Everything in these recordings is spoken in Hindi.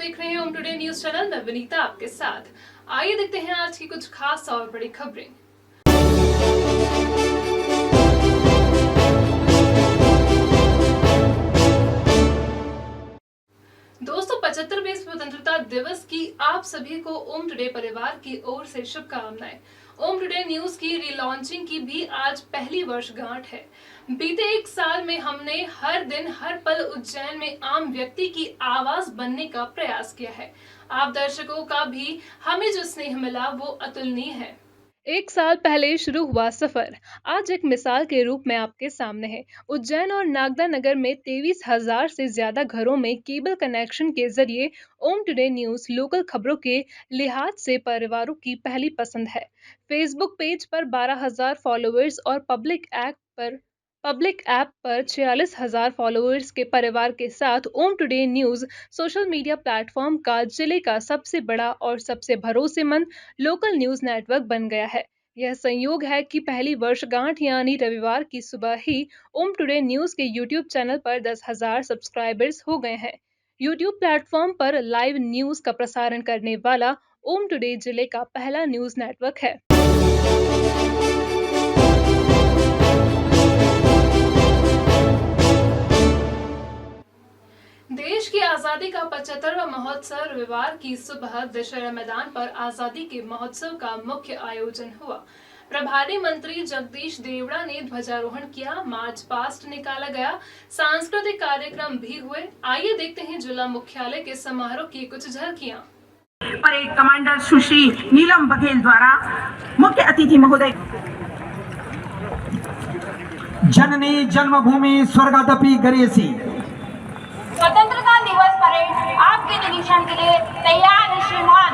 देख रहे हैं ओम टुडे न्यूज चैनल। मैं विनीता आपके साथ। आइए देखते हैं आज की कुछ खास और बड़ी खबरें। दोस्तों, 75वें स्वतंत्रता दिवस की आप सभी को ओम टुडे परिवार की ओर से शुभकामनाएं। ओम टुडे न्यूज की रीलॉन्चिंग की भी आज पहली वर्षगांठ है। बीते एक साल में हमने हर दिन हर पल उज्जैन में आम व्यक्ति की आवाज बनने का प्रयास किया है। आप दर्शकों का भी हमें जो स्नेह मिला वो अतुलनीय है। एक साल पहले शुरू हुआ सफर आज एक मिसाल के रूप में आपके सामने है। उज्जैन और नागदा नगर में 23,000 से ज्यादा घरों में केबल कनेक्शन के जरिए ओम टुडे न्यूज लोकल खबरों के लिहाज से परिवारों की पहली पसंद है। फेसबुक पेज पर 12,000 फॉलोअर्स और पब्लिक ऐप पर 46,000 फॉलोअर्स के परिवार के साथ Om today news social media platform का जिले का सबसे बड़ा और सबसे भरोसेमंद लोकल न्यूज नेटवर्क बन गया है। यह संयोग है कि पहली वर्षगांठ यानी रविवार की सुबह ही ओम टुडे न्यूज के यूट्यूब चैनल पर 10,000 सब्सक्राइबर्स हो गए हैं। यूट्यूब प्लेटफॉर्म पर लाइव न्यूज का प्रसारण करने वाला ओम टुडे जिले का पहला न्यूज नेटवर्क है। देश की आजादी का 75वां महोत्सव रविवार की सुबह दशहरा मैदान पर आजादी के महोत्सव का मुख्य आयोजन हुआ। प्रभारी मंत्री जगदीश देवड़ा ने ध्वजारोहण किया, मार्च पास्ट निकाला गया, सांस्कृतिक कार्यक्रम भी हुए। आइए देखते हैं जिला मुख्यालय के समारोह की कुछ झलकियां। परेड कमांडर सुश्री नीलम बघेल द्वारा मुख्य अतिथि महोदय। जननी जन्मभूमि स्वर्गादपि गरीयसी। स्वतंत्रता दिवस परेड आपके निरीक्षण के लिए तैयार है श्रीमान।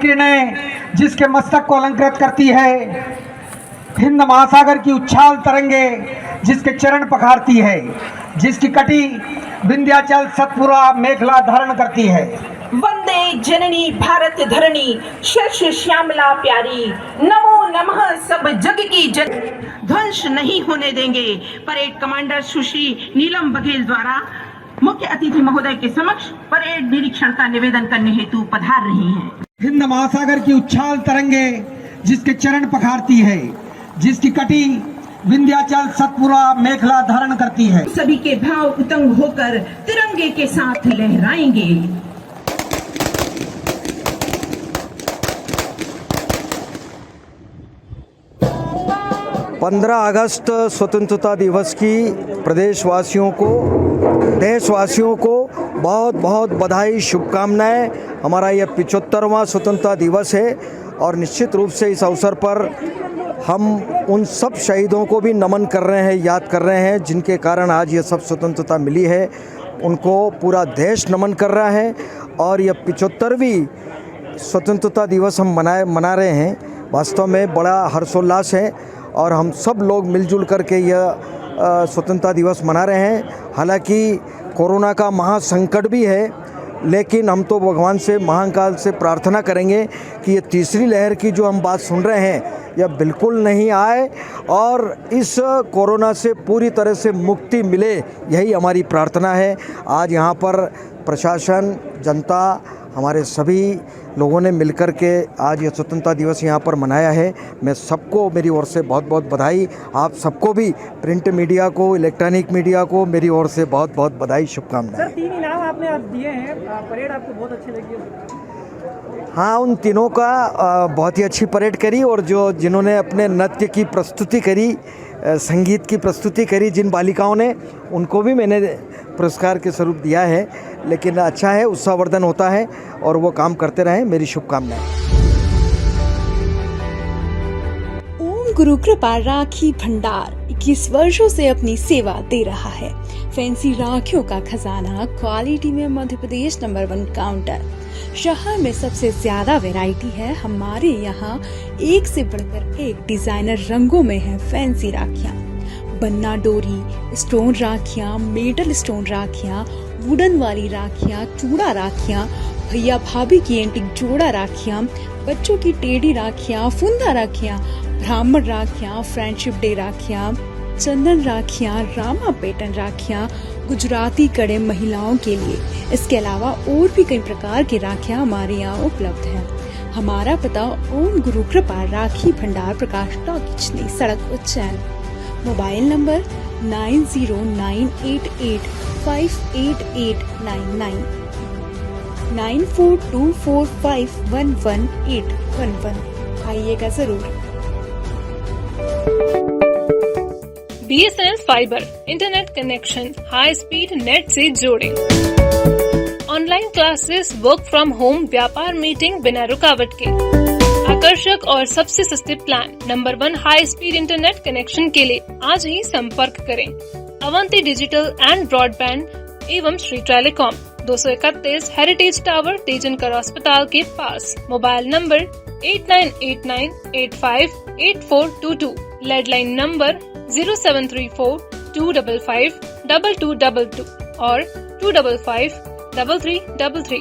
किरणें जिसके मस्तक को अलंकृत करती है, हिंद महासागर की उच्छाल तरंगे जिसके चरण पखारती है, जिसकी कटी विंध्याचल सतपुरा मेखला धारण करती है। वंदे जननी भारत धरणी शश श्यामला प्यारी, नमो नमः सब जग की जग, ध्वंस नहीं होने देंगे। परेड कमांडर सुश्री नीलम बघेल द्वारा मुख्य अतिथि महोदय के समक्ष परेड निरीक्षण का निवेदन करने हेतु पधार रही हैं। हिंद महासागर की उच्छाल तरंगे जिसके चरण पखारती है, जिसकी कटी विंध्याचल सतपुरा मेखला धारण करती है। सभी के भाव उतंग होकर तिरंगे के साथ लहराएंगे। 15 अगस्त स्वतंत्रता दिवस की प्रदेशवासियों को, देशवासियों को बहुत बहुत बधाई, शुभकामनाएं। हमारा यह 75वां स्वतंत्रता दिवस है और निश्चित रूप से इस अवसर पर हम उन सब शहीदों को भी नमन कर रहे हैं, याद कर रहे हैं, जिनके कारण आज ये सब स्वतंत्रता मिली है। उनको पूरा देश नमन कर रहा है और यह 75वीं स्वतंत्रता दिवस हम मना रहे हैं। वास्तव में बड़ा हर्षोल्लास है और हम सब लोग मिलजुल करके यह स्वतंत्रता दिवस मना रहे हैं। हालांकि कोरोना का महासंकट भी है, लेकिन हम तो भगवान से महाकाल से प्रार्थना करेंगे कि ये तीसरी लहर की जो हम बात सुन रहे हैं यह बिल्कुल नहीं आए और इस कोरोना से पूरी तरह से मुक्ति मिले, यही हमारी प्रार्थना है। आज यहाँ पर प्रशासन, जनता, हमारे सभी लोगों ने मिलकर के आज ये स्वतंत्रता दिवस यहाँ पर मनाया है। मैं सबको मेरी ओर से बहुत बहुत बधाई। आप सबको भी, प्रिंट मीडिया को, इलेक्ट्रॉनिक मीडिया को मेरी ओर से बहुत बहुत बधाई, शुभकामनाएं। सर, 3 इनाम आपने आज दिए हैं, परेड आपको बहुत अच्छी लगी है? हाँ, उन तीनों का बहुत ही अच्छी परेड करी और जिन्होंने अपने नृत्य की प्रस्तुति करी, संगीत की प्रस्तुति करी, जिन बालिकाओं ने, उनको भी मैंने पुरस्कार के स्वरूप दिया है। लेकिन अच्छा है, उत्साहवर्धन होता है और वो काम करते रहें। मेरी शुभकामनाएं। ओम गुरु कृपा राखी भंडार 21 वर्षों से अपनी सेवा दे रहा है। फैंसी राखियों का खजाना, क्वालिटी में मध्य प्रदेश नंबर 1 काउंटर। शहर में सबसे ज्यादा वैरायटी है। हमारे यहाँ एक से बढ़कर एक डिजाइनर रंगों में है फैंसी राखियाँ। बन्ना डोरी, स्टोन राखियाँ, मेटल स्टोन राखियाँ, वुडन वाली राखियाँ, चूड़ा राखियाँ, भैया भाभी की एंटीक जोड़ा राखियाँ, बच्चों की टेढ़ी राखियाँ, फुंदा राखियाँ, ब्राह्मण राखियाँ, फ्रेंडशिप डे राखियाँ, चंदन राखियाँ, रामा पैटर्न राखियाँ, गुजराती कड़े महिलाओं के लिए। इसके अलावा और भी कई प्रकार की राखियाँ हमारे यहाँ उपलब्ध हैं। हमारा पता ओम गुरु कृपा राखी भंडार प्रकाश टॉक निचली सड़क उज्जैन। Mobile number 9098858899 9424511811। आइएगा जरूर। BSNL fibre internet connection high speed net से जोड़ें। Online classes, work from home, व्यापार मीटिंग बिना रुकावट के। आकर्षक और सबसे सस्ते plan, number 1 high speed internet connection के लिए आज ही संपर्क करें। अवंती डिजिटल एंड ब्रॉडबैंड एवं Shri telecom, 231 heritage tower, Tejankar अस्पताल के पास। मोबाइल नंबर 8989858422, लैंडलाइन नंबर 0734-255-2222 और 255-3333।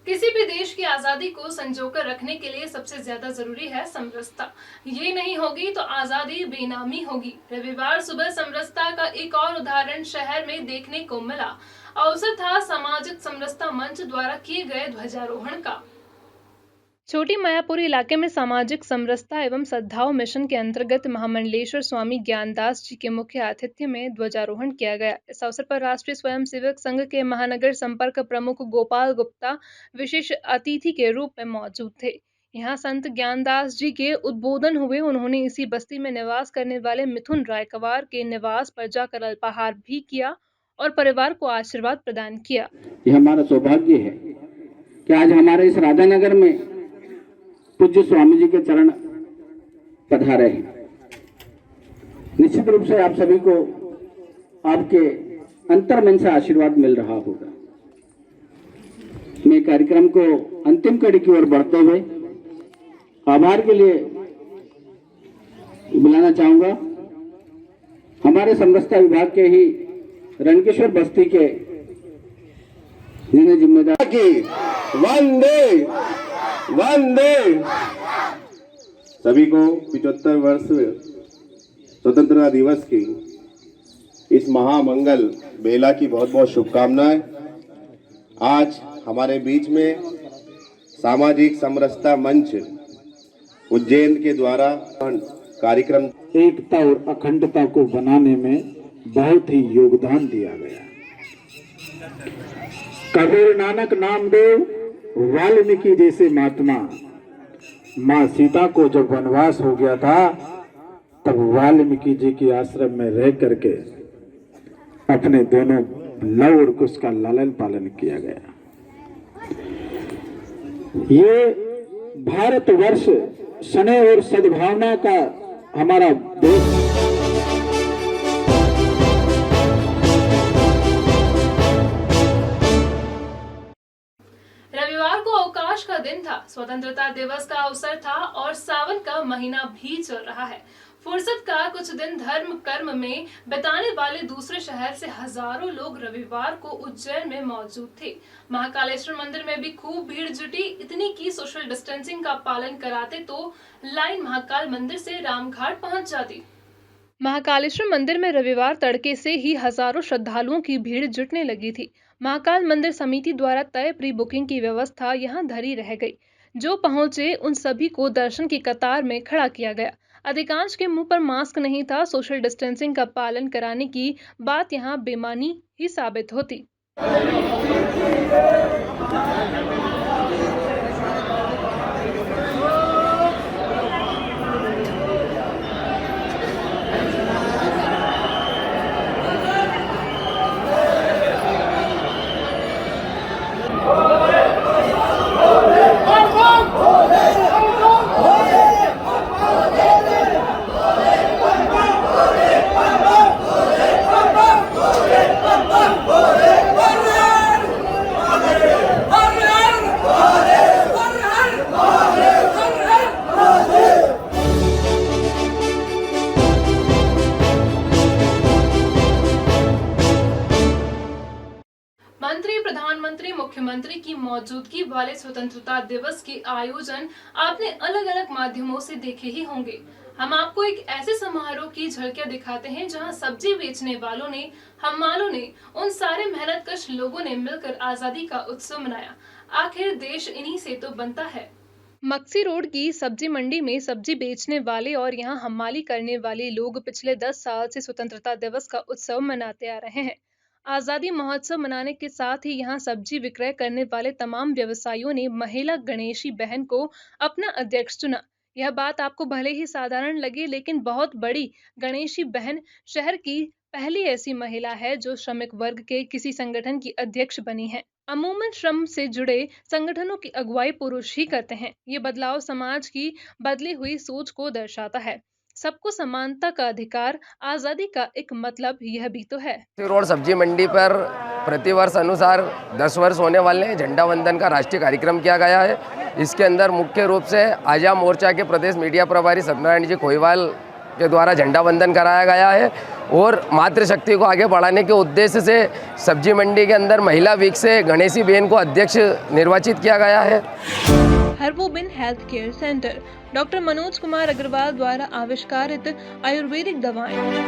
किसी भी देश की आजादी को संजोकर रखने के लिए सबसे ज्यादा जरूरी है समरसता। ये नहीं होगी तो आजादी बेनामी होगी। रविवार सुबह समरसता का एक और उदाहरण शहर में देखने को मिला। अवसर था सामाजिक समरसता मंच द्वारा किए गए ध्वजारोहण का। छोटी मायापुरी इलाके में सामाजिक समरसता एवं सद्भाव मिशन के अंतर्गत महामंडलेश्वर स्वामी ज्ञानदास जी के मुख्य आतिथ्य में ध्वजारोहण किया गया। इस अवसर पर राष्ट्रीय स्वयंसेवक संघ के महानगर संपर्क प्रमुख गोपाल गुप्ता विशेष अतिथि के रूप में मौजूद थे। यहाँ संत ज्ञानदास जी के उद्बोधन हुए। उन्होंने इसी बस्ती में निवास करने वाले मिथुन रायकवार के निवास पर जाकर अल्पाहार भी किया और परिवार को आशीर्वाद प्रदान किया। यह हमारा सौभाग्य है कि आज हमारे इस राधानगर में पूज्य स्वामी जी के चरण पधारे हैं। निश्चित रूप से आप सभी को आपके अंतर्मन से आशीर्वाद मिल रहा होगा। मैं कार्यक्रम को अंतिम कड़ी की ओर बढ़ते हुए आभार के लिए बुलाना चाहूंगा हमारे समरसता विभाग के ही रणकेश्वर बस्ती के जिन्हें जिम्मेदार की वंदे वंदे। सभी को 75 वर्ष स्वतंत्रता दिवस की इस महामंगल बेला की बहुत बहुत शुभकामनाएं। आज हमारे बीच में सामाजिक समरसता मंच उज्जैन के द्वारा कार्यक्रम एकता और अखंडता को बनाने में बहुत ही योगदान दिया गया। कबीर, नानक, नामदेव, वाल्मीकि जैसे महात्मा, माँ सीता को जब वनवास हो गया था तब वाल्मीकि जी के आश्रम में रह करके अपने दोनों लव और कुश का लालन पालन किया गया। ये भारतवर्ष स्नेह और सद्भावना का हमारा देश। रविवार को अवकाश का दिन था, स्वतंत्रता दिवस का अवसर था और सावन का महीना भी चल रहा है। फुर्सत का कुछ दिन धर्म कर्म में बिताने वाले दूसरे शहर से हजारों लोग रविवार को उज्जैन में मौजूद थे। महाकालेश्वर मंदिर में भी खूब भीड़ जुटी। इतनी की सोशल डिस्टेंसिंग का पालन कराते तो लाइन महाकाल मंदिर से रामघाट पहुंच जाती। महाकालेश्वर मंदिर में रविवार तड़के से ही हजारों श्रद्धालुओं की भीड़ जुटने लगी थी। महाकाल मंदिर समिति द्वारा तय प्री बुकिंग की व्यवस्था यहां धरी रह गई। जो पहुंचे उन सभी को दर्शन की कतार में खड़ा किया गया। अधिकांश के मुंह पर मास्क नहीं था। सोशल डिस्टेंसिंग का पालन कराने की बात यहां बेमानी ही साबित होती। प्रधानमंत्री मुख्यमंत्री की मौजूदगी वाले स्वतंत्रता दिवस के आयोजन आपने अलग अलग माध्यमों से देखे ही होंगे। हम आपको एक ऐसे समारोह की झलकियां दिखाते हैं जहां सब्जी बेचने वालों ने, हमालों ने, उन सारे मेहनतकश लोगों ने मिलकर आजादी का उत्सव मनाया। आखिर देश इन्हीं से तो बनता है। मक्सी रोड की सब्जी मंडी में सब्जी बेचने वाले और यहां हमाली करने वाले लोग पिछले 10 साल से स्वतंत्रता दिवस का उत्सव मनाते आ रहे हैं। आजादी महोत्सव मनाने के साथ ही यहां सब्जी विक्रय करने वाले तमाम व्यवसायियों ने महिला गणेशी बहन को अपना अध्यक्ष चुना। यह बात आपको भले ही साधारण लगे, लेकिन बहुत बड़ी गणेशी बहन शहर की पहली ऐसी महिला है जो श्रमिक वर्ग के किसी संगठन की अध्यक्ष बनी है। अमूमन श्रम से जुड़े संगठनों की अगुवाई पुरुष ही करते हैं। ये बदलाव समाज की बदली हुई सोच को दर्शाता है। सबको समानता का अधिकार, आजादी का एक मतलब यह भी तो है। रोड सब्जी मंडी पर प्रतिवर्ष अनुसार 10 वर्ष होने वाले हैं। झंडा वंदन का राष्ट्रीय कार्यक्रम किया गया है। इसके अंदर मुख्य रूप से आजाद मोर्चा के प्रदेश मीडिया प्रभारी सत्यनारायण जी खोईवाल के द्वारा झंडा वंदन कराया गया है और मातृशक्ति को आगे बढ़ाने के उद्देश्य से सब्जी मंडी के अंदर महिला वीक से गणेशी बहन को अध्यक्ष निर्वाचित किया गया है। Herbobin health care centre doctor Manoj Kumar Agarwal द्वारा आविष्कारित आयुर्वेदिक दवाएं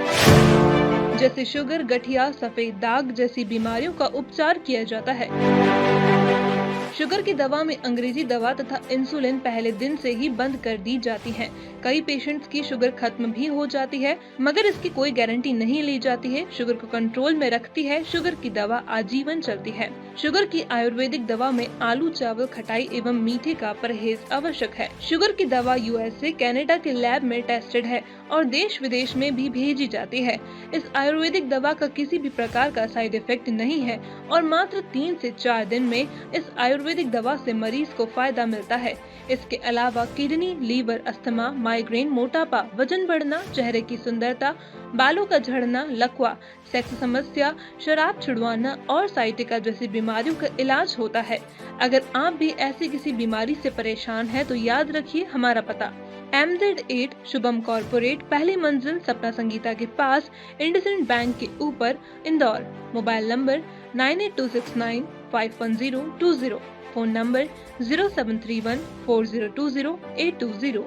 जैसे शुगर, गठिया, सफेद दाग जैसी बीमारियों का उपचार किया जाता है। शुगर की दवा में अंग्रेजी दवा तथा इंसुलिन पहले दिन से ही बंद कर दी जाती है। कई पेशेंट्स की शुगर खत्म भी हो जाती है, मगर इसकी कोई गारंटी नहीं ली जाती है। शुगर को कंट्रोल में रखती है शुगर की दवा, आजीवन चलती है। शुगर की आयुर्वेदिक दवा में आलू, चावल, खटाई एवं मीठे का परहेज आवश्यक है। शुगर की दवा यूएसए, कनाडा के लैब में टेस्टेड है और देश विदेश में भी भेजी जाती है। इस आयुर्वेदिक दवा का किसी भी प्रकार का साइड इफेक्ट नहीं है और मात्र 3 से 4 दिन में इस आयुर्वेदिक दवा से मरीज को फायदा मिलता है। इसके अलावा किडनी, लीवर, अस्थमा, माइग्रेन, मोटापा, वजन बढ़ना, चेहरे की सुंदरता, बालों का झड़ना, लकवा, सेक्स समस्या, शराब छुड़वाना और साइटिका जैसी बीमारियों का इलाज होता है। अगर आप भी ऐसी किसी बीमारी से परेशान हैं तो याद रखिए हमारा पता MZ8 शुभम कॉर्पोरेट, पहली मंजिल, सपना संगीता के पास, इंडसइंड बैंक के ऊपर, Indore. Mobile number 9826951020, phone number 07314020 820।